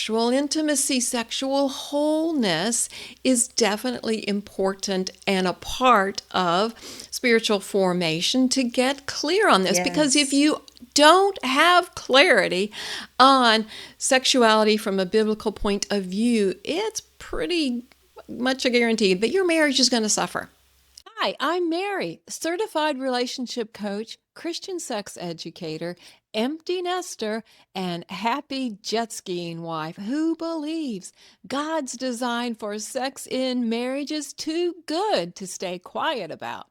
sexual intimacy, sexual wholeness is definitely important and a part of spiritual formation to get clear on this. Because if Yes. you don't have clarity on sexuality from a biblical point of view, it's pretty much a guarantee that your marriage is going to suffer. Hi, I'm Mary, certified relationship coach, Christian sex educator, empty nester, and happy jet skiing wife who believes God's design for sex in marriage is too good to stay quiet about.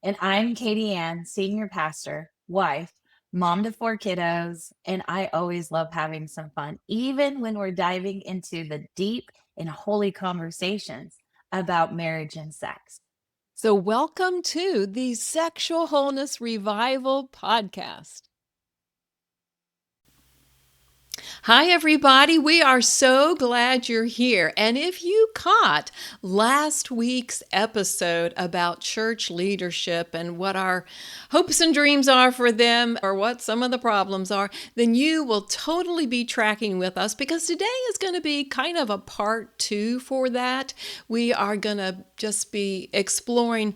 And I'm Katieann, senior pastor, wife, mom to four kiddos, and I always love having some fun, even when we're diving into the deep and holy conversations about marriage and sex. So, welcome to the Sexual Wholeness Revival Podcast. Hi, everybody. We are so glad you're here. And if you caught last week's episode about church leadership and what our hopes and dreams are for them or what some of the problems are, then you will totally be tracking with us because today is going to be kind of a part 2 for that. We are going to just be exploring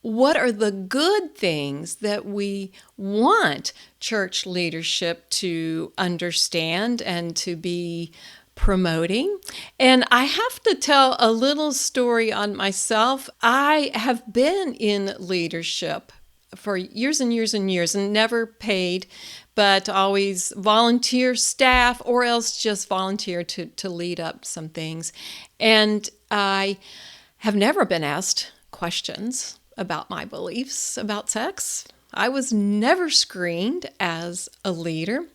what are the good things that we want church leadership to understand and to be promoting. And I have to tell a little story on myself. I have been in leadership for years and years and years and never paid, but always volunteer staff or else just volunteer to lead up some things. And I have never been asked questions about my beliefs about sex. I was never screened as a leader,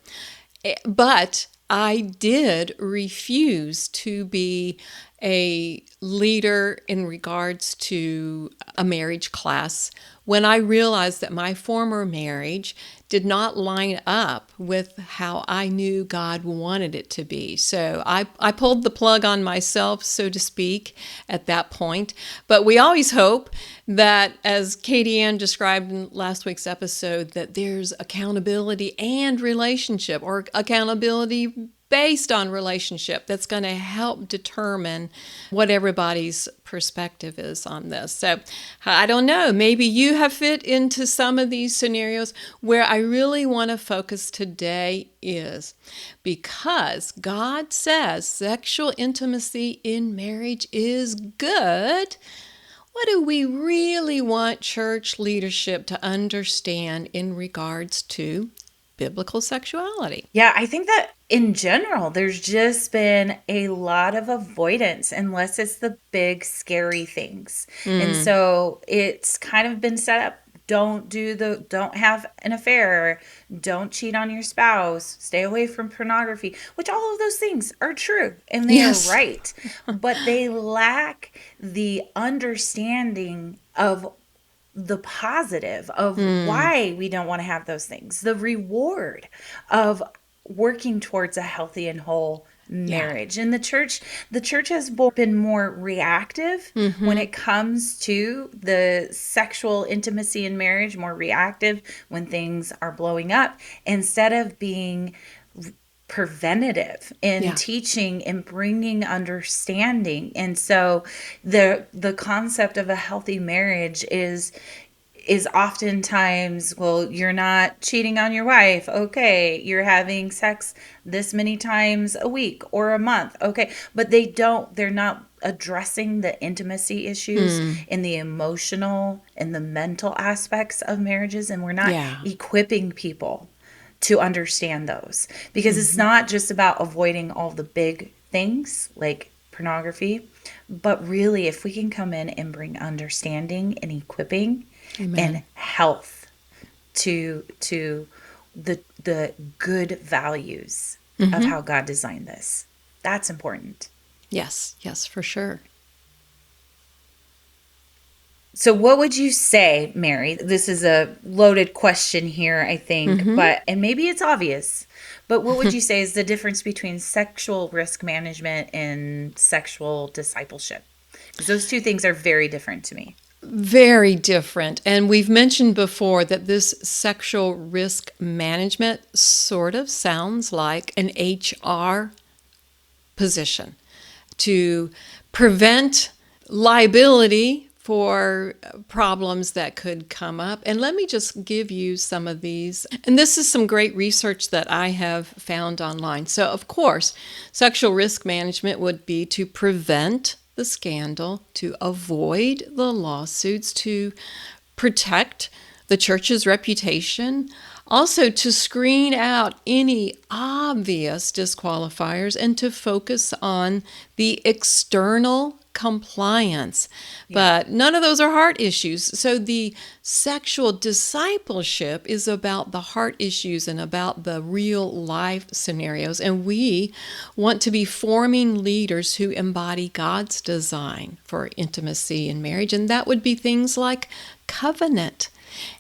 but I did refuse to be a leader in regards to a marriage class when I realized that my former marriage did not line up with how I knew God wanted it to be. So I pulled the plug on myself, so to speak, at that point. But we always hope that, as Katieann described in last week's episode, that there's accountability and relationship, or accountability based on relationship, that's going to help determine what everybody's perspective is on this. So I don't know, maybe you have fit into some of these scenarios. Where I really want to focus today is because God says sexual intimacy in marriage is good. What do we really want church leadership to understand in regards to biblical sexuality? Yeah, I think that in general, there's just been a lot of avoidance unless it's the big, scary things. And Mm, so it's kind of been set up. Don't have an affair, don't cheat on your spouse, stay away from pornography, which all of those things are true and they are yes. right. But they lack the understanding of the positive of Mm, why we don't want to have those things, the reward of working towards a healthy and whole yeah. marriage. And the church has been more reactive when Mm-hmm. it comes to the sexual intimacy in marriage, more reactive when things are blowing up, instead of being preventative in Yeah. teaching and bringing understanding. And so the concept of a healthy marriage is oftentimes, well, you're not cheating on your wife, okay, you're having sex this many times a week or a month, okay, but they're not addressing the intimacy issues Mm, and the emotional and the mental aspects of marriages, and we're not yeah. equipping people to understand those, because it's Mm-hmm. not just about avoiding all the big things like pornography, but really if we can come in and bring understanding and equipping and Amen. health to the good values of Mm-hmm. how God designed this, that's important. Yes. Yes, for sure. So, what would you say, Mary? This is a loaded question here, I think, Mm-hmm. and maybe it's obvious, but what would you say is the difference between sexual risk management and sexual discipleship? Because those two things are very different to me. Very different. And we've mentioned before that this sexual risk management sort of sounds like an HR position to prevent liability for problems that could come up. And let me just give you some of these. And this is some great research that I have found online. So, of course, sexual risk management would be to prevent the scandal, to avoid the lawsuits, to protect the church's reputation, also to screen out any obvious disqualifiers and to focus on the external compliance. But none of those are heart issues. So the sexual discipleship is about the heart issues and about the real life scenarios. And we want to be forming leaders who embody God's design for intimacy in marriage. And that would be things like covenant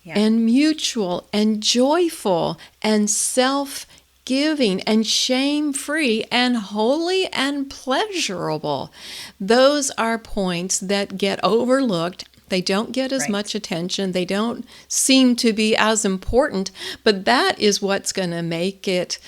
and mutual and joyful and self-giving and shame-free and holy and pleasurable. Those are points that get overlooked. They don't get as much attention. They don't seem to be as important, but that is what's going to make it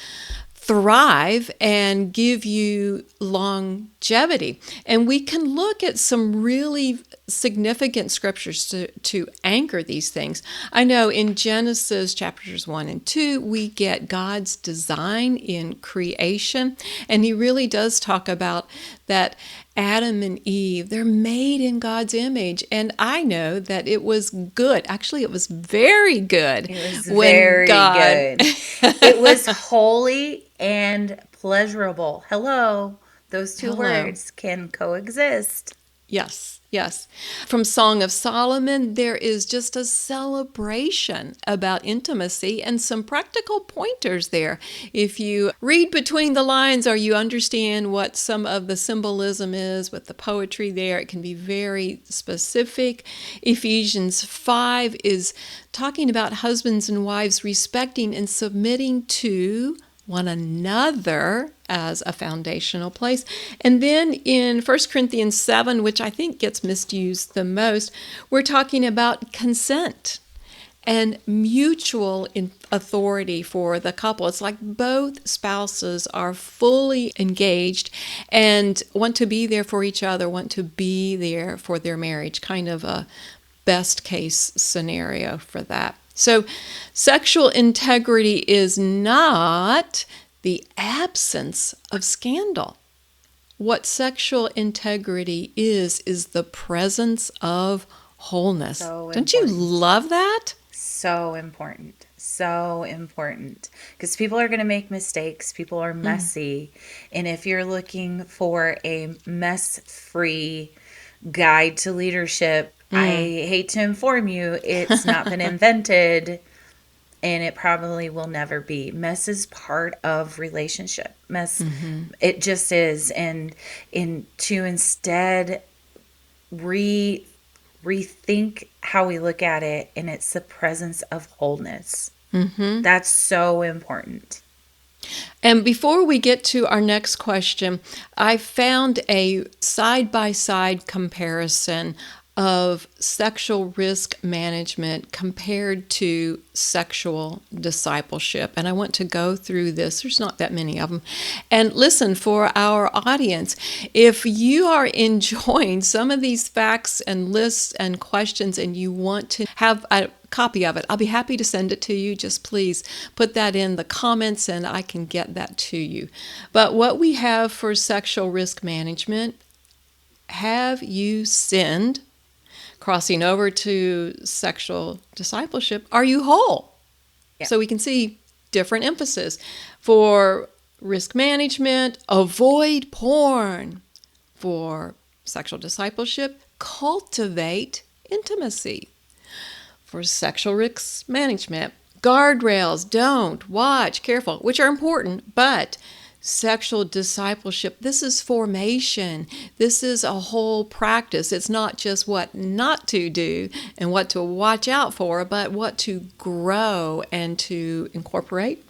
thrive and give you longevity. And we can look at some really significant scriptures to anchor these things. I know in Genesis chapters 1 and 2, we get God's design in creation, and he really does talk about that Adam and Eve, they're made in God's image. And I know that it was good. Actually, it was very good. It was very good. It was holy and pleasurable. Hello. Those two words can coexist. Yes, yes. From Song of Solomon, there is just a celebration about intimacy and some practical pointers there. If you read between the lines or you understand what some of the symbolism is with the poetry there, it can be very specific. Ephesians 5 is talking about husbands and wives respecting and submitting to one another as a foundational place. And then in 1 Corinthians 7, which I think gets misused the most, we're talking about consent and mutual authority for the couple. It's like both spouses are fully engaged and want to be there for each other, want to be there for their marriage, kind of a best case scenario for that. So sexual integrity is not the absence of scandal. What sexual integrity is the presence of wholeness. Don't you love that? So important. So important. Because people are going to make mistakes. People are messy. And if you're looking for a mess-free guide to leadership, I hate to inform you, it's not been invented, and it probably will never be. Mess is part of relationship. Mess, it just is. And to instead rethink how we look at it, and it's the presence of wholeness. That's so important. And before we get to our next question, I found a side-by-side comparison of sexual risk management compared to sexual discipleship. And I want to go through this. There's not that many of them. And listen, for our audience, if you are enjoying some of these facts and lists and questions and you want to have a copy of it, I'll be happy to send it to you. Just please put that in the comments and I can get that to you. But what we have for sexual risk management, have you sinned? Crossing over to sexual discipleship, are you whole? Yeah. So we can see different emphasis. For risk management, avoid porn. For sexual discipleship, cultivate intimacy. For sexual risk management, guardrails, don't, watch, careful, which are important, but sexual discipleship, this is formation. This is a whole practice. It's not just what not to do and what to watch out for, but what to grow and to incorporate.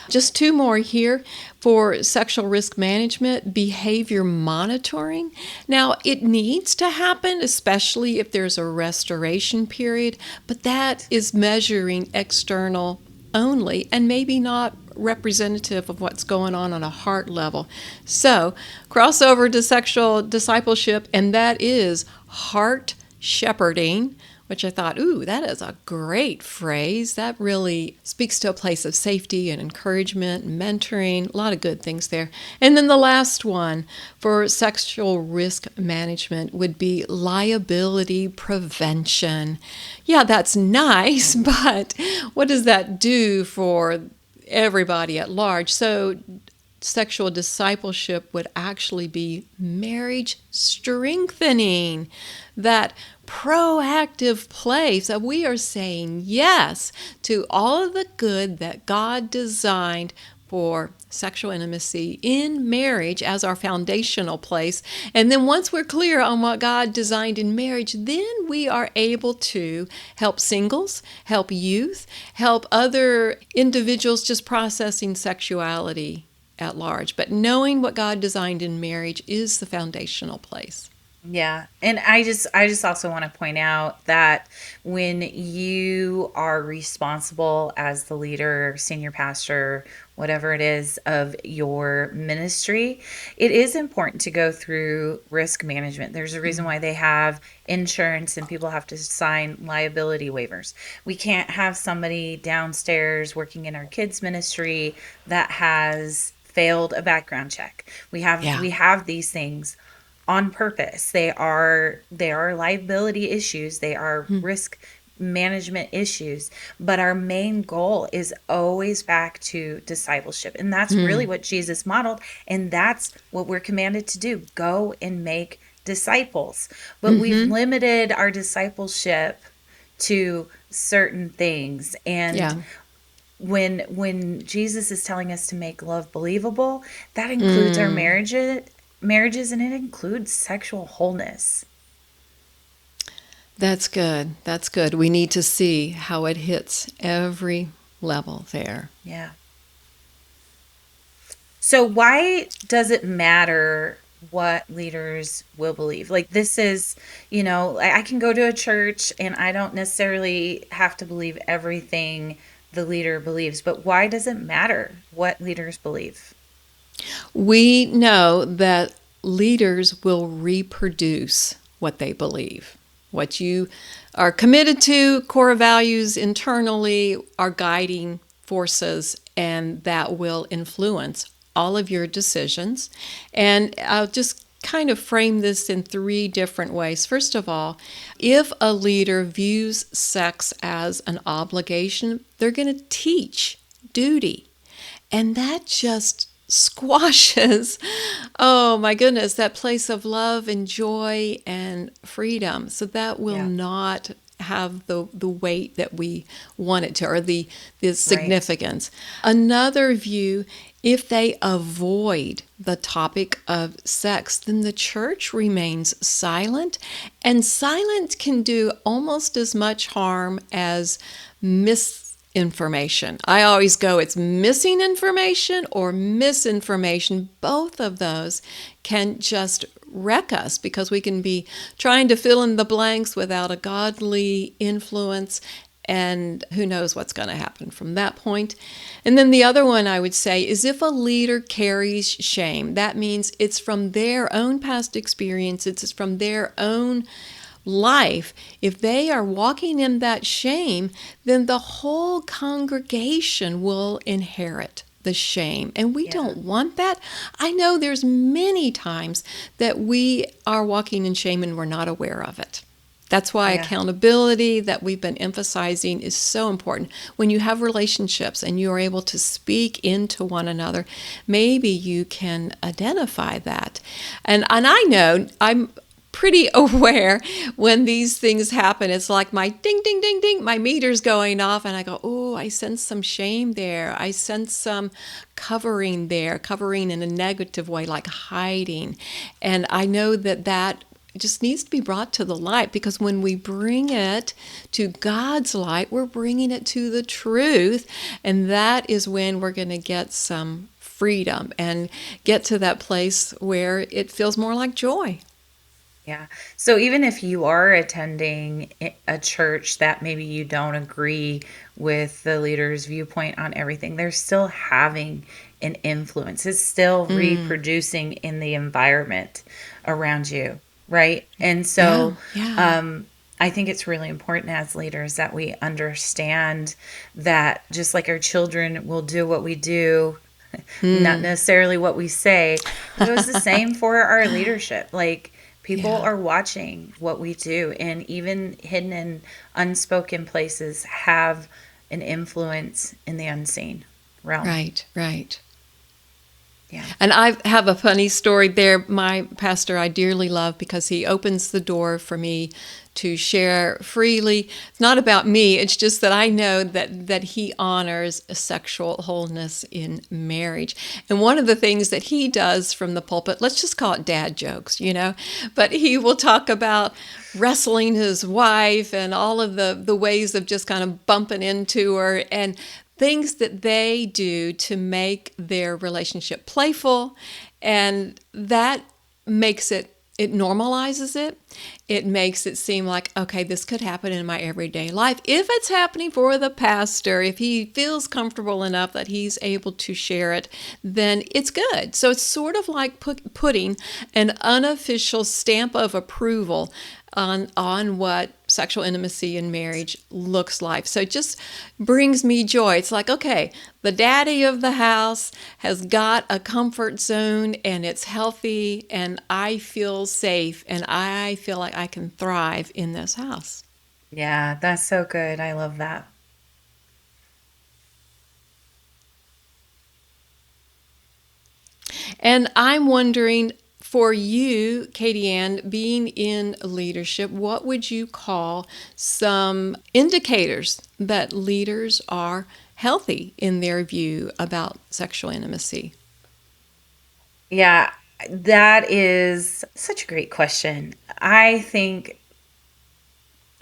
Just two more here for sexual risk management, behavior monitoring. Now, it needs to happen, especially if there's a restoration period, but that is measuring external only and maybe not representative of what's going on a heart level. So, crossover to sexual discipleship, and that is heart shepherding, which I thought, ooh, that is a great phrase. That really speaks to a place of safety and encouragement and mentoring, a lot of good things there. And then the last one for sexual risk management would be liability prevention. Yeah, that's nice, but what does that do for everybody at large? So sexual discipleship would actually be marriage strengthening, that proactive place that we are saying yes to all of the good that God designed for sexual intimacy in marriage as our foundational place. And then once we're clear on what God designed in marriage, then we are able to help singles, help youth, help other individuals just processing sexuality at large. But knowing what God designed in marriage is the foundational place. Yeah. And I just also want to point out that when you are responsible as the leader, senior pastor, whatever it is of your ministry, it is important to go through risk management. There's a reason why they have insurance and people have to sign liability waivers. We can't have somebody downstairs working in our kids ministry that has failed a background check. We have these things on purpose. They are liability issues. They are risk management issues. But our main goal is always back to discipleship. And that's really what Jesus modeled. And that's what we're commanded to do. Go and make disciples. But we've limited our discipleship to certain things. And when Jesus is telling us to make love believable, that includes our marriages, and it includes sexual wholeness. That's good. That's good. We need to see how it hits every level there. Yeah. So why does it matter what leaders will believe? Like, this is, I can go to a church and I don't necessarily have to believe everything the leader believes, but why does it matter what leaders believe? We know that leaders will reproduce what they believe. What you are committed to, core values internally, are guiding forces, and that will influence all of your decisions. And I'll just kind of frame this in three different ways. First of all, if a leader views sex as an obligation, they're going to teach duty. And that just squashes, oh my goodness, that place of love and joy and freedom. So that will not have the weight that we want it to, or the significance. Right. Another view, if they avoid the topic of sex, then the church remains silent, and silence can do almost as much harm as misinformation. I always go, it's missing information or misinformation. Both of those can just wreck us, because we can be trying to fill in the blanks without a godly influence, and who knows what's going to happen from that point. And then the other one I would say is, if a leader carries shame, that means it's from their own past experience, it's from their own life. If they are walking in that shame, then the whole congregation will inherit the shame. And we don't want that. I know there's many times that we are walking in shame and we're not aware of it. That's why accountability that we've been emphasizing is so important. When you have relationships and you are able to speak into one another, maybe you can identify that. And I know I'm pretty aware when these things happen. It's like my ding, ding, ding, ding, my meter's going off, and I go, oh, I sense some shame there. I sense some covering there, covering in a negative way, like hiding. And I know that just needs to be brought to the light, because when we bring it to God's light, we're bringing it to the truth, and that is when we're going to get some freedom and get to that place where it feels more like joy. Yeah. So even if you are attending a church that maybe you don't agree with the leader's viewpoint on everything, they're still having an influence. It's still reproducing in the environment around you, right? And Yeah, so yeah. I think it's really important as leaders that we understand that just like our children will do what we do, not necessarily what we say. It goes the same for our leadership. Like, people Yeah. are watching what we do, and even hidden and unspoken places have an influence in the unseen realm. Right, right. Yeah. And I have a funny story there. My pastor I dearly love, because he opens the door for me to share freely. It's not about me, it's just that I know that he honors sexual wholeness in marriage. And one of the things that he does from the pulpit, let's just call it dad jokes, but he will talk about wrestling his wife and all of the ways of just kind of bumping into her, and things that they do to make their relationship playful. And that makes it normalizes it. It makes it seem like, okay, this could happen in my everyday life. If it's happening for the pastor, if he feels comfortable enough that he's able to share it, then it's good. So it's sort of like putting an unofficial stamp of approval on what sexual intimacy in marriage looks like. So it just brings me joy. It's like, okay, the daddy of the house has got a comfort zone, and it's healthy, and I feel safe, and I feel like I can thrive in this house. Yeah, that's so good. I love that. And I'm wondering, for you, Katieann, being in leadership, what would you call some indicators that leaders are healthy in their view about sexual intimacy? Yeah, that is such a great question. I think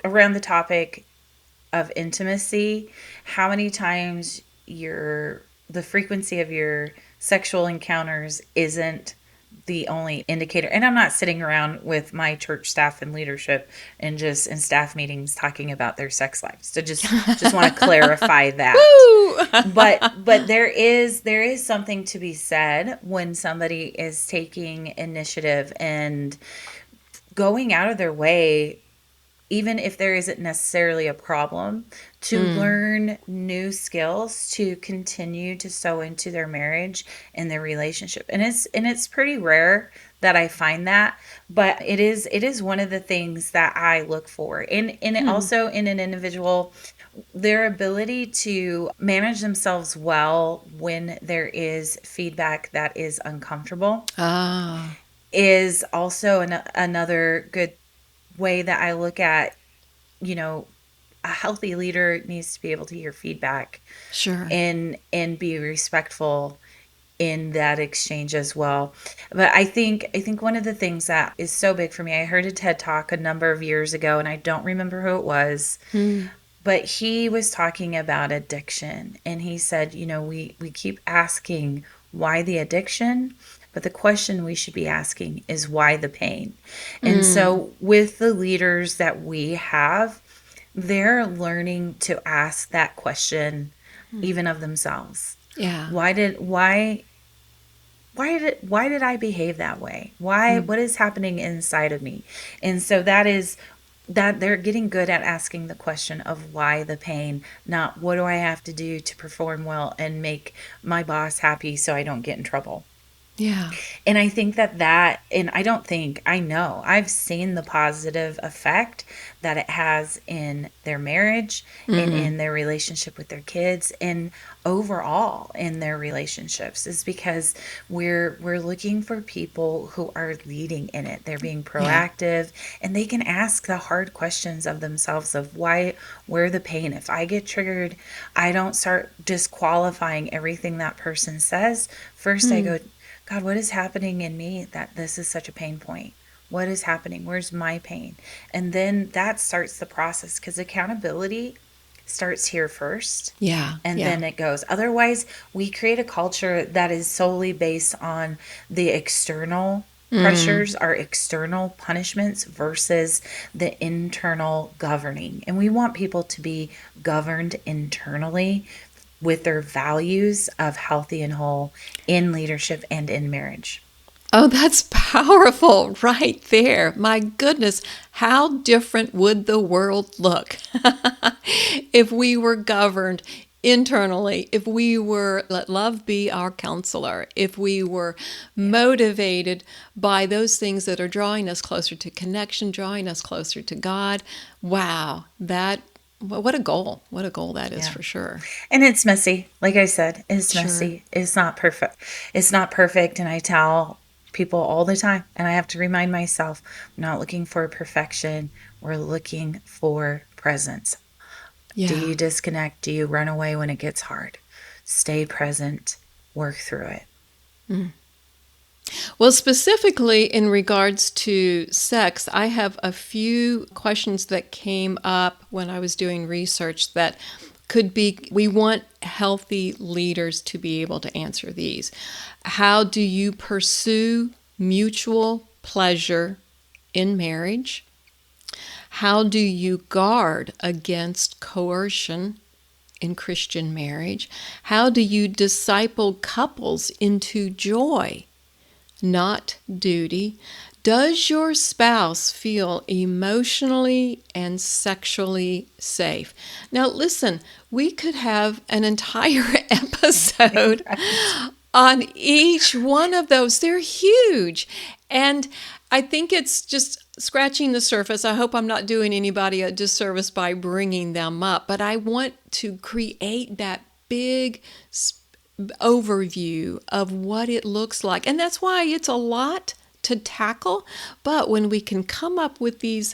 around the topic of intimacy, how many times the frequency of your sexual encounters isn't the only indicator. And I'm not sitting around with my church staff and leadership and just in staff meetings talking about their sex lives. So just want to clarify that. Woo! But there is something to be said when somebody is taking initiative and going out of their way, even if there isn't necessarily a problem, to learn new skills to continue to sow into their marriage and their relationship. And it's pretty rare that I find that, but it is one of the things that I look for. And it also in an individual, their ability to manage themselves well when there is feedback that is uncomfortable Ah, is also another good way that I look at, you know, a healthy leader needs to be able to hear feedback sure. and be respectful in that exchange as well. But I think one of the things that is so big for me, I heard a TED Talk a number of years ago, and I don't remember who it was, but he was talking about addiction, and he said, we keep asking why the addiction, but the question we should be asking is why the pain. And so with the leaders that we have, they're learning to ask that question even of themselves. Yeah. Why did I behave that way? What is happening inside of me? And so that they're getting good at asking the question of why the pain, not what do I have to do to perform well and make my boss happy so I don't get in trouble. Yeah. And I think and I don't think, I know, I've seen the positive effect that it has in their marriage and in their relationship with their kids and overall in their relationships, is because we're looking for people who are leading in it. They're being Yeah. proactive, and they can ask the hard questions of themselves of where the pain. If I get triggered, I don't start disqualifying everything that person says. First I go, God, what is happening in me that this is such a pain point? What is happening? Where's my pain? And then that starts the process, because accountability starts here first. Yeah. And Yeah. then it goes. Otherwise, we create a culture that is solely based on the external pressures, our external punishments versus the internal governing. And we want people to be governed internally with their values of healthy and whole in leadership and in marriage. Oh, that's powerful right there. My goodness, how different would the world look if we were governed internally, if we were, let love be our counselor, if we were motivated by those things that are drawing us closer to connection, drawing us closer to God. Wow, what a goal. What a goal that is Yeah. for sure. And it's messy. Like I said, it's Sure. messy. It's not perfect. It's not perfect. And I tell people all the time, and I have to remind myself, we're not looking for perfection. We're looking for presence. Do Yeah. you disconnect? Do you run away when it gets hard? Stay present. Work through it. Well, specifically in regards to sex, I have a few questions that came up when I was doing research that we want healthy leaders to be able to answer these. How do you pursue mutual pleasure in marriage? How do you guard against coercion in Christian marriage? How do you disciple couples into joy, not duty? Does your spouse feel emotionally and sexually safe? Now, listen, we could have an entire episode on each one of those. They're huge. And I think it's just scratching the surface. I hope I'm not doing anybody a disservice by bringing them up, but I want to create that big overview of what it looks like. And that's why it's a lot to tackle. But when we can come up with these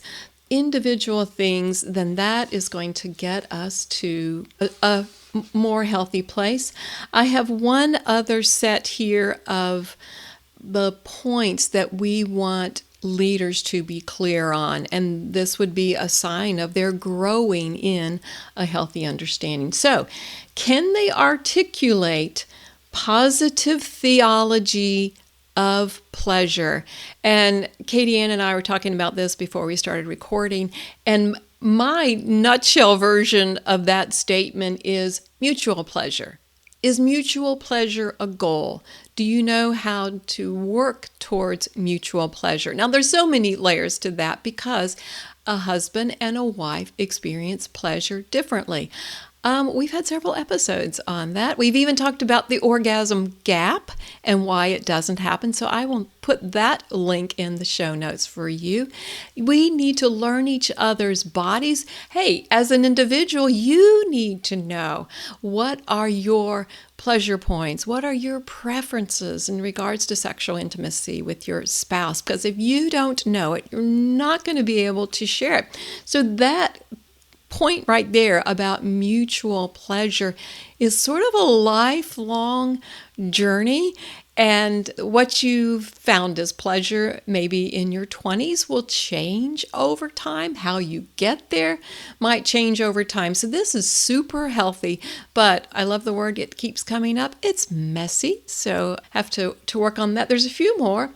individual things, then that is going to get us to a more healthy place. I have one other set here of the points that we want leaders to be clear on, and this would be a sign of their growing in a healthy understanding. So, can they articulate positive theology of pleasure? And Katieann and I were talking about this before we started recording, and my nutshell version of that statement is mutual pleasure. Is mutual pleasure a goal? Do you know how to work towards mutual pleasure? Now, there's so many layers to that because a husband and a wife experience pleasure differently. We've had several episodes on that. We've even talked about the orgasm gap and why it doesn't happen. So I will put that link in the show notes for you. We need to learn each other's bodies. Hey, as an individual, you need to know what are your pleasure points? What are your preferences in regards to sexual intimacy with your spouse? Because if you don't know it, you're not going to be able to share it. So that point right there about mutual pleasure is sort of a lifelong journey. And what you've found as pleasure maybe in your 20s will change over time. How you get there might change over time. So this is super healthy, but I love the word, it keeps coming up. It's messy, so have to work on that. There's a few more.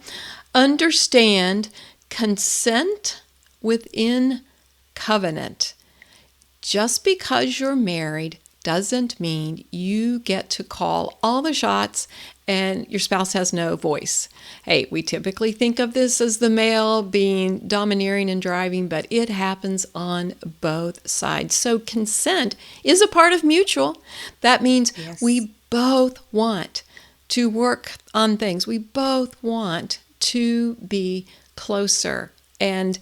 Understand consent within covenant. Just because you're married doesn't mean you get to call all the shots and your spouse has no voice. Hey, we typically think of this as the male being domineering and driving, but it happens on both sides. So consent is a part of mutual. That means we both want to work on things. We both want to be closer. And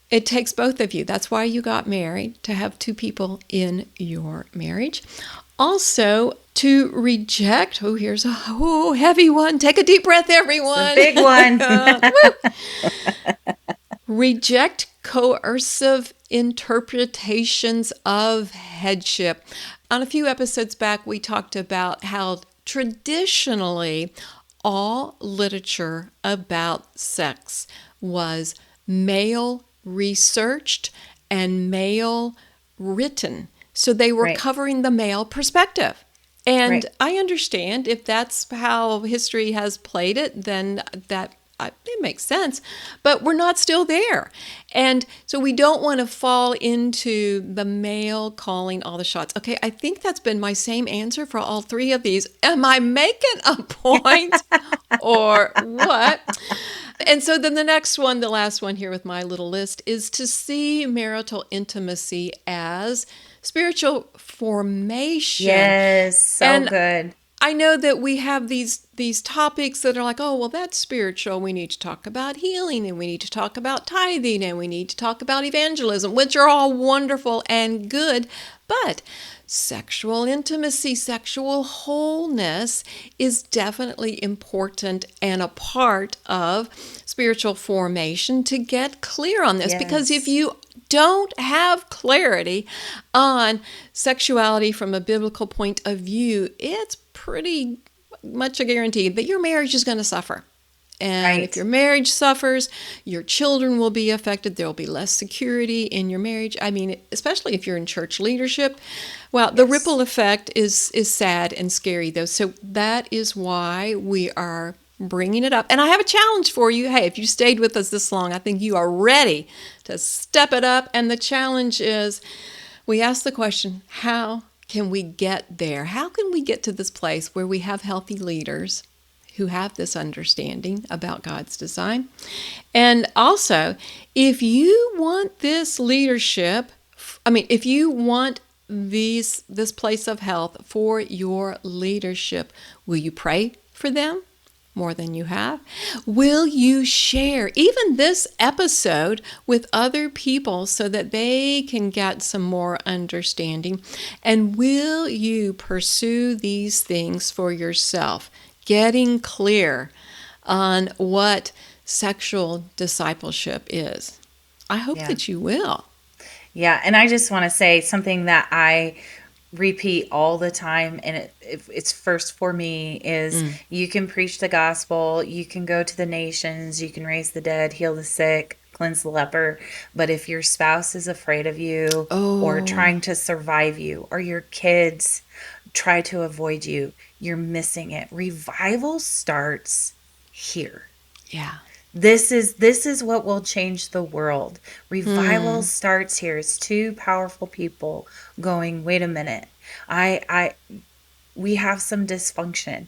it takes both of you. That's why you got married, to have two people in your marriage. Also, to reject, here's a heavy one. Take a deep breath, everyone. It's a big one. Reject coercive interpretations of headship. On a few episodes back, we talked about how traditionally all literature about sex was male researched and male written. So they were Right. covering the male perspective. And Right. I understand if that's how history has played it, then it makes sense. But we're not still there. And so we don't want to fall into the male calling all the shots. Okay, I think that's been my same answer for all three of these. Am I making a point or what? And so then the next one, the last one here with my little list, is to see marital intimacy as spiritual formation. Yes, so And good. I know that we have these topics that are like, oh, well, that's spiritual. We need to talk about healing, and we need to talk about tithing, and we need to talk about evangelism, which are all wonderful and good. But sexual intimacy, sexual wholeness is definitely important and a part of spiritual formation to get clear on this. Because if Yes. you don't have clarity on sexuality from a biblical point of view, it's pretty much a guarantee that your marriage is going to suffer. And if Right. your marriage suffers, your children will be affected. There will be less security in your marriage. I mean, especially if you're in church leadership. Well, the Yes. ripple effect is sad and scary, though. So that is why we are bringing it up. And I have a challenge for you. Hey, if you stayed with us this long, I think you are ready to step it up. And the challenge is, we ask the question, how can we get there? How can we get to this place where we have healthy leaders who have this understanding about God's design? And also, if you want this leadership, if you want this place of health for your leadership, will you pray for them more than you have? Will you share even this episode with other people so that they can get some more understanding? And will you pursue these things for yourself, getting clear on what sexual discipleship is? I hope Yeah. that you will. Yeah, and I just want to say something that I repeat all the time, and it's first for me is you can preach the gospel, you can go to the nations, you can raise the dead, heal the sick, cleanse the leper, but if your spouse is afraid of you or Oh, trying to survive you or your kids try to avoid you, you're missing it. Revival starts here. yeah. This is what will change the world. Revival starts here. It's two powerful people going, wait a minute. I we have some dysfunction.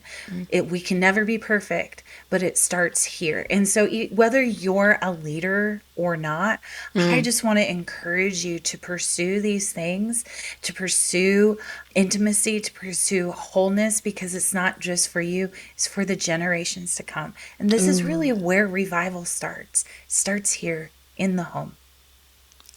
We can never be perfect, but it starts here. And so whether you're a leader or not, I just want to encourage you to pursue these things, to pursue intimacy, to pursue wholeness, because it's not just for you, it's for the generations to come. And this is really where revival starts. It starts here in the home.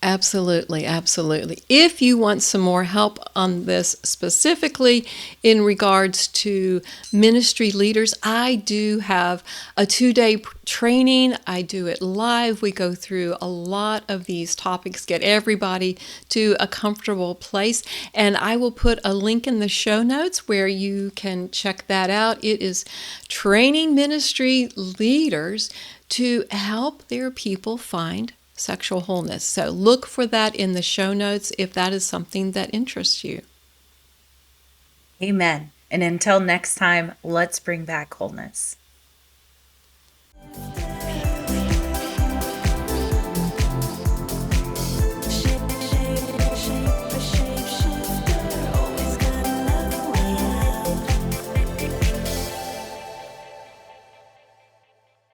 Absolutely, absolutely. If you want some more help on this specifically in regards to ministry leaders, I do have a 2-day training. I do it live. We go through a lot of these topics, get everybody to a comfortable place. And I will put a link in the show notes where you can check that out. It is training ministry leaders to help their people find sexual wholeness. So look for that in the show notes if that is something that interests you. Amen. And until next time, let's bring back wholeness.